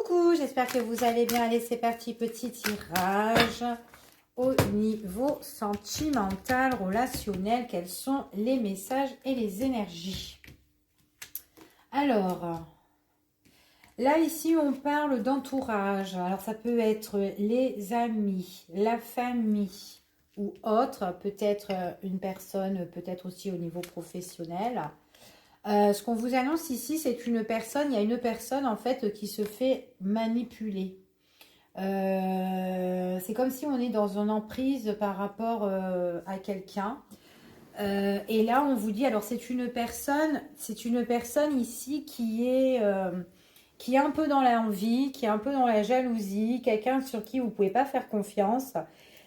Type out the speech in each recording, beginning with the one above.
Coucou, j'espère que vous allez bien. Allez, c'est parti, petit tirage au niveau sentimental, relationnel. Quels sont les messages et les énergies? Alors, là, ici, on parle d'entourage. Alors, ça peut être les amis, la famille ou autre. Peut-être une personne, peut-être aussi au niveau professionnel. Ce qu'on vous annonce ici, c'est une personne, il y a une personne en fait qui se fait manipuler. C'est comme si on est dans une emprise par rapport à quelqu'un. Et là, on vous dit, alors c'est une personne ici qui est un peu dans l'envie, qui est un peu dans la jalousie, quelqu'un sur qui vous ne pouvez pas faire confiance.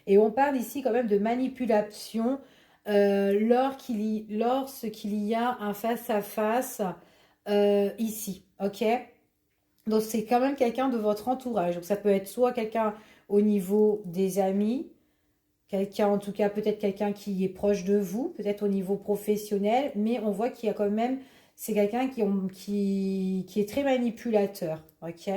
Et on parle ici quand même de manipulation lorsqu'il y a un face-à-face ici, ok? Donc c'est quand même quelqu'un de votre entourage. Donc ça peut être soit quelqu'un au niveau des amis, quelqu'un en tout cas peut-être quelqu'un qui est proche de vous, peut-être au niveau professionnel, mais on voit qu'il y a quand même, c'est quelqu'un qui est très manipulateur, ok?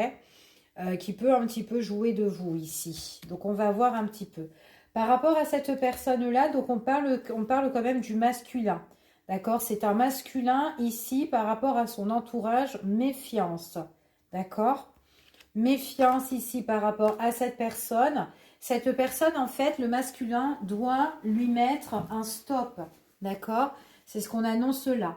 Qui peut un petit peu jouer de vous ici. Donc on va voir un petit peu. Par rapport à cette personne-là, donc on parle quand même du masculin. D'accord? C'est un masculin ici par rapport à son entourage, méfiance. D'accord? Méfiance ici par rapport à cette personne. Cette personne, en fait, le masculin doit lui mettre un stop. D'accord? C'est ce qu'on annonce là.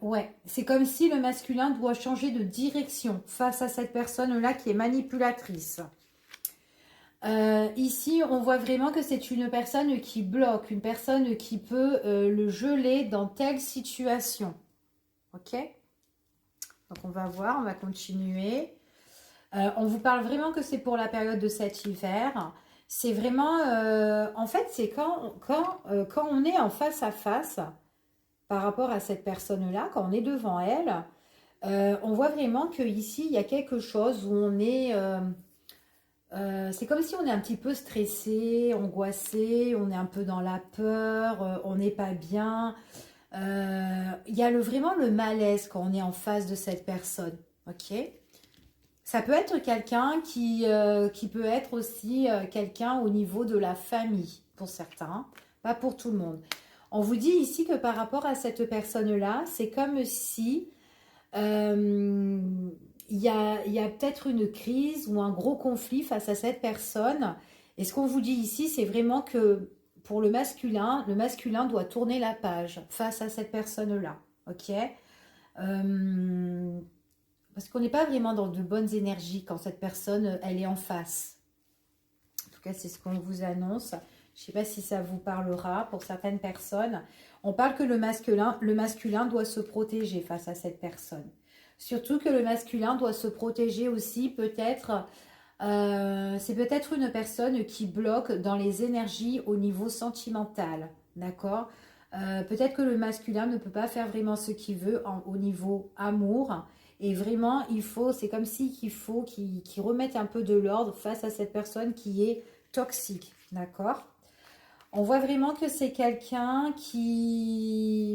Ouais, c'est comme si le masculin doit changer de direction face à cette personne-là qui est manipulatrice. Ici, on voit vraiment que c'est une personne qui bloque, une personne qui peut le geler dans telle situation. Ok? Donc, on va voir, on va continuer. On vous parle vraiment que c'est pour la période de cet hiver. C'est vraiment, en fait, c'est quand on est en face à face par rapport à cette personne-là, quand on est devant elle, on voit vraiment qu'ici, il y a quelque chose où on est... c'est comme si on est un petit peu stressé, angoissé, on est un peu dans la peur, on n'est pas bien. Il y a vraiment le malaise quand on est en face de cette personne. Ok? Ça peut être quelqu'un qui peut être aussi quelqu'un au niveau de la famille, pour certains, pas pour tout le monde. On vous dit ici que par rapport à cette personne-là, c'est comme si euh, il y a peut-être une crise ou un gros conflit face à cette personne. Et ce qu'on vous dit ici, c'est vraiment que pour le masculin doit tourner la page face à cette personne-là. Ok? Euh, Parce qu'on n'est pas vraiment dans de bonnes énergies quand cette personne, elle est en face. En tout cas, c'est ce qu'on vous annonce. Je ne sais pas si ça vous parlera pour certaines personnes. On parle que le masculin doit se protéger face à cette personne. Surtout que le masculin doit se protéger aussi peut-être, c'est peut-être une personne qui bloque dans les énergies au niveau sentimental. D'accord? Peut-être que le masculin ne peut pas faire vraiment ce qu'il veut au niveau amour. Et vraiment, c'est comme si qu'il faut qu'il remette un peu de l'ordre face à cette personne qui est toxique. D'accord? On voit vraiment que c'est quelqu'un qui...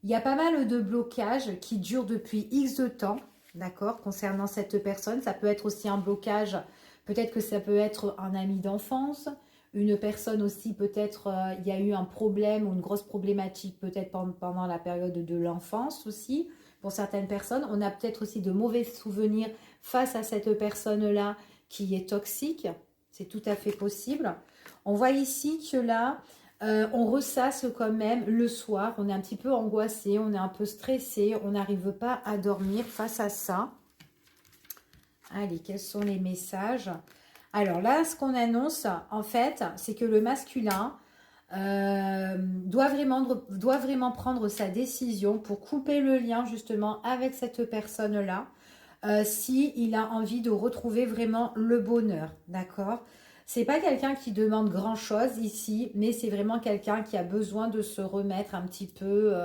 Il y a pas mal de blocages qui durent depuis X de temps, d'accord, concernant cette personne. Ça peut être aussi un blocage, peut-être que ça peut être un ami d'enfance, une personne aussi, peut-être il y a eu un problème ou une grosse problématique peut-être pendant la période de l'enfance aussi. Pour certaines personnes, on a peut-être aussi de mauvais souvenirs face à cette personne-là qui est toxique. C'est tout à fait possible. On voit ici que là, on ressasse quand même le soir. On est un petit peu angoissé, on est un peu stressé, on n'arrive pas à dormir face à ça. Allez, quels sont les messages? Alors là, ce qu'on annonce, en fait, c'est que le masculin doit vraiment prendre sa décision pour couper le lien justement avec cette personne-là. S'il a envie de retrouver vraiment le bonheur, d'accord? C'est pas quelqu'un qui demande grand-chose ici, mais c'est vraiment quelqu'un qui a besoin de se remettre un petit peu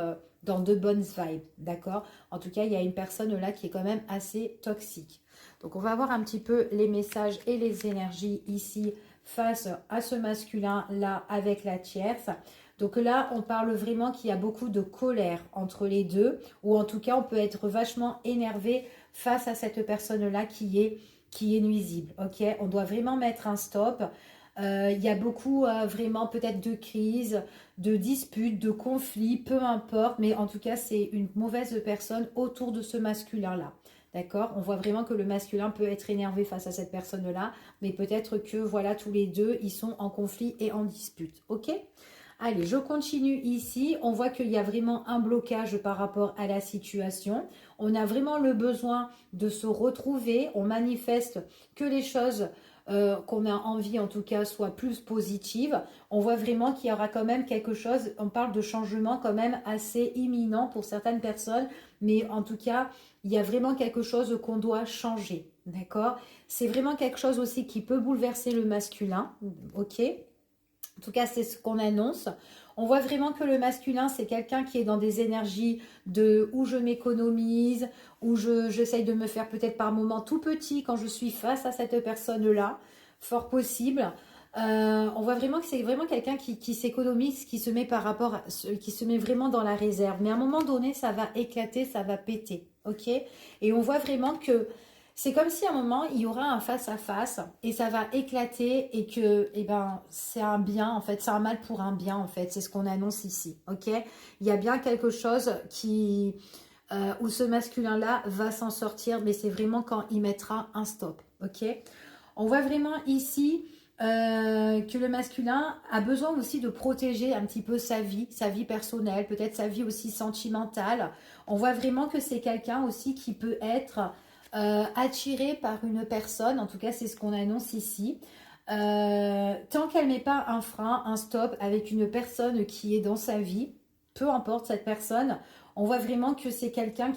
dans de bonnes vibes, d'accord? En tout cas, il y a une personne là qui est quand même assez toxique. Donc, on va voir un petit peu les messages et les énergies ici face à ce masculin-là avec la tierce. Donc là, on parle vraiment qu'il y a beaucoup de colère entre les deux, ou en tout cas, on peut être vachement énervé face à cette personne-là qui est nuisible. Ok, on doit vraiment mettre un stop. Il y a beaucoup vraiment peut-être de crises, de disputes, de conflits, peu importe, mais en tout cas, c'est une mauvaise personne autour de ce masculin-là. D'accord? On voit vraiment que le masculin peut être énervé face à cette personne-là, mais peut-être que voilà, tous les deux, ils sont en conflit et en dispute. Ok? Allez, je continue ici. On voit qu'il y a vraiment un blocage par rapport à la situation. On a vraiment le besoin de se retrouver. On manifeste que les choses qu'on a envie, en tout cas, soient plus positives. On voit vraiment qu'il y aura quand même quelque chose. On parle de changement quand même assez imminent pour certaines personnes. Mais en tout cas, il y a vraiment quelque chose qu'on doit changer. D'accord? C'est vraiment quelque chose aussi qui peut bouleverser le masculin. Ok? En tout cas, c'est ce qu'on annonce. On voit vraiment que le masculin, c'est quelqu'un qui est dans des énergies de où je m'économise, où j'essaye de me faire peut-être par moments tout petit quand je suis face à cette personne-là, fort possible. On voit vraiment que c'est vraiment quelqu'un qui s'économise, qui se met par rapport, qui se met vraiment dans la réserve. Mais à un moment donné, ça va éclater, ça va péter, ok? Et on voit vraiment que c'est comme si à un moment, il y aura un face-à-face et ça va éclater et que eh ben, c'est un bien, en fait, c'est un mal pour un bien, en fait. C'est ce qu'on annonce ici, ok? Il y a bien quelque chose où ce masculin-là va s'en sortir, mais c'est vraiment quand il mettra un stop, ok? On voit vraiment ici que le masculin a besoin aussi de protéger un petit peu sa vie personnelle, peut-être sa vie aussi sentimentale. On voit vraiment que c'est quelqu'un aussi qui peut être attirée par une personne, en tout cas c'est ce qu'on annonce ici. Tant qu'elle met pas un frein, un stop avec une personne qui est dans sa vie, peu importe cette personne, on voit vraiment que c'est quelqu'un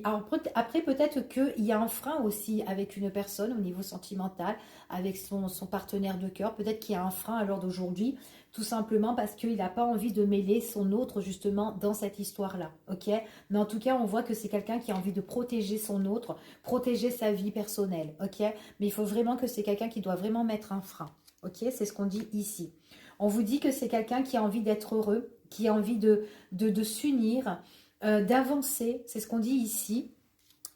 alors, après peut-être qu'il y a un frein aussi avec une personne au niveau sentimental, avec son partenaire de cœur, peut-être qu'il y a un frein à l'heure d'aujourd'hui, tout simplement parce qu'il n'a pas envie de mêler son autre justement dans cette histoire-là, ok? Mais en tout cas, on voit que c'est quelqu'un qui a envie de protéger son autre, protéger sa vie personnelle, ok? Mais il faut vraiment que c'est quelqu'un qui doit vraiment mettre un frein, ok? C'est ce qu'on dit ici. On vous dit que c'est quelqu'un qui a envie d'être heureux, qui a envie de s'unir, d'avancer, c'est ce qu'on dit ici.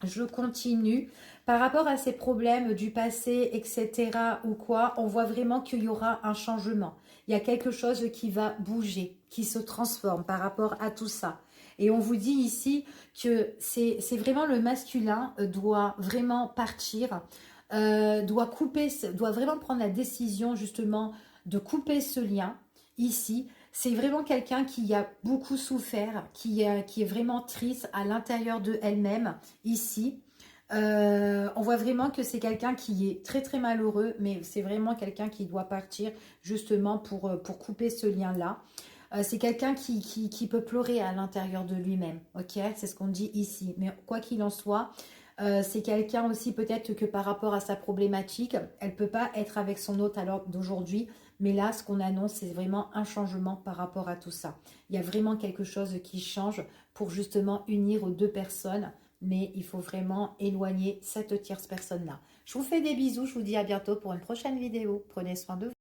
Je continue. Par rapport à ces problèmes du passé, etc. ou quoi, on voit vraiment qu'il y aura un changement. Il y a quelque chose qui va bouger, qui se transforme par rapport à tout ça. Et on vous dit ici que c'est vraiment le masculin doit vraiment partir, doit vraiment prendre la décision justement de couper ce lien ici. C'est vraiment quelqu'un qui a beaucoup souffert, qui est vraiment triste à l'intérieur de elle-même ici. On voit vraiment que c'est quelqu'un qui est très très malheureux, mais c'est vraiment quelqu'un qui doit partir justement pour couper ce lien-là. C'est quelqu'un qui peut pleurer à l'intérieur de lui-même, ok? C'est ce qu'on dit ici. Mais quoi qu'il en soit, c'est quelqu'un aussi peut-être que par rapport à sa problématique, elle ne peut pas être avec son autre à l'heure d'aujourd'hui. Mais là, ce qu'on annonce, c'est vraiment un changement par rapport à tout ça. Il y a vraiment quelque chose qui change pour justement unir aux deux personnes. Mais il faut vraiment éloigner cette tierce personne-là. Je vous fais des bisous, je vous dis à bientôt pour une prochaine vidéo. Prenez soin de vous.